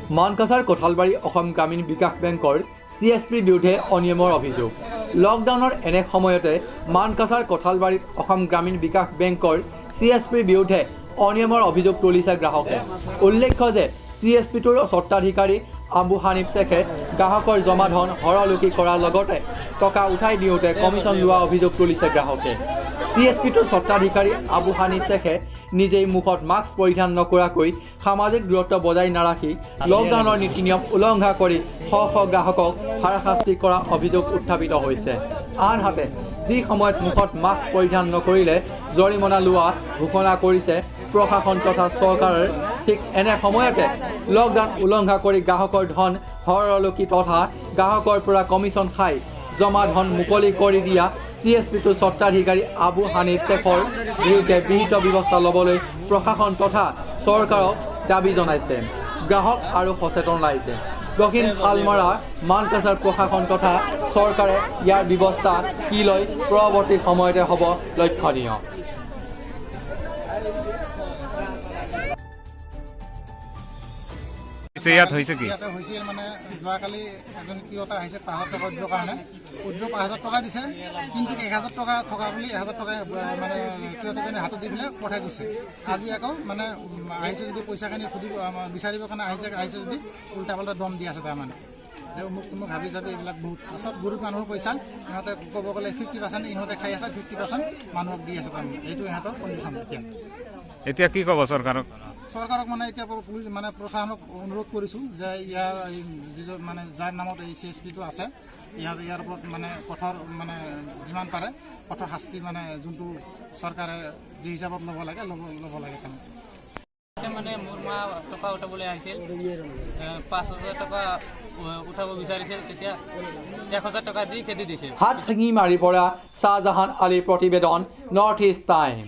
মানকাছাৰ কোঠালবাৰী অসম গ্ৰামীণ বিকাশ বেংকৰ CSPৰ বিৰুদ্ধে অনিয়মৰ অভিযোগ। লকডাউনৰ এনে সময়তে মানকাছাৰ কোঠালবাৰীত অসম গ্ৰামীণ বিকাশ বেংকৰ CSPৰ বিৰুদ্ধে অনিয়মৰ অভিযোগ তুলিছে গ্ৰাহকে। উল্লেখ্য যে CSPটোৰ স্বত্বাধিকাৰী আবু হানিফ শেখে গ্ৰাহকৰ জমা ধন হৰলুকি কৰাৰ লগতে টকা উঠাই দিওঁতে কমিশ্যন লোৱা অভিযোগ তুলিছে গ্ৰাহকে। CSPটোৰ স্বত্বাধিকাৰী আবু হানিফ শেখে নিজেই মুখত মাস্ক পৰিধান নকৰাকৈ সামাজিক দূৰত্ব বজাই নাৰাখি লকডাউনৰ নীতি নিয়ম উলংঘা কৰি শ শ গ্ৰাহকক হাৰাশাস্তি কৰা অভিযোগ উত্থাপিত হৈছে। আনহাতে যি সময়ত মুখত মাস্ক পৰিধান নকৰিলে জৰিমনা লোৱা ঘোষণা কৰিছে প্ৰশাসন তথা চৰকাৰৰ, ঠিক এনে সময়তে লকডাউন উলংঘা কৰি গ্ৰাহকৰ ধন হৰলুকি তথা গ্ৰাহকৰ পৰা কমিশ্যন খাই জমা ধন মুকলি কৰি দিয়া CSPটোৰ স্বত্বাধিকাৰী আবু হানিফ শেখৰ বিৰুদ্ধে বিহিত ব্যৱস্থা ল'বলৈ প্ৰশাসন তথা চৰকাৰক দাবী জনাইছে। গ্ৰাহক আৰু সচেতন ৰাইজে দক্ষিণ শালমাৰা মানকাছাৰ প্ৰশাসন তথা চৰকাৰে ইয়াৰ ব্যৱস্থা কি লয় পৰৱৰ্তী সময়তে হ'ব লক্ষণীয়। ইয়াত হৈছে কি হৈছিল মানে যোৱাকালি এজন কিয়তা আহিছে 5,000 টকা উদ্যোগৰ কাৰণে উদ্যোগ 5,000 টকা দিছে, কিন্তু 1,000 টকা থকা বুলি 1,000 টকা মানে কিয়তাজনে হাতত দি পেলাই পঠাই দিছে। আজি আকৌ মানে আহিছে যদি পইচাখিনি সুধিব বিচাৰিবৰ কাৰণে আহিছে যদি উল্টা পাল্টা দম দি আছে। তাৰমানে যে মোক ভাবি যাবি এইবিলাক বহুত চব গৰীব মানুহৰ পইচা, ইহঁতে ক'ব গ'লে 50% ইহঁতে খাই আছে, 50% মানুহক দি আছে। তাৰমানে এইটো ইহঁতৰ কণ্ডিশ্যন। এতিয়া কি ক'ব চৰকাৰক? চৰকাৰক মানে এতিয়া পুলিচ মানে প্ৰশাসনক অনুৰোধ কৰিছোঁ যে ইয়াৰ যিজন মানে যাৰ নামত এই CSPটো আছে ইয়াৰ ওপৰত মানে কঠোৰ মানে যিমান পাৰে কঠোৰ শাস্তি মানে যোনটো চৰকাৰে যি হিচাপত ল'ব লাগে ল'ব লাগে। মানে মোৰ মা টকা উঠাবলৈ আহিছিল, 5,000 টকা উঠাব বিচাৰিছিল, তেতিয়া 1,000 টকা দি খেদি দিছিল। হাত ভাঙি মাৰি পৰা শ্বাহজাহান আলীৰ প্ৰতিবেদন নৰ্থ ইষ্ট টাইম।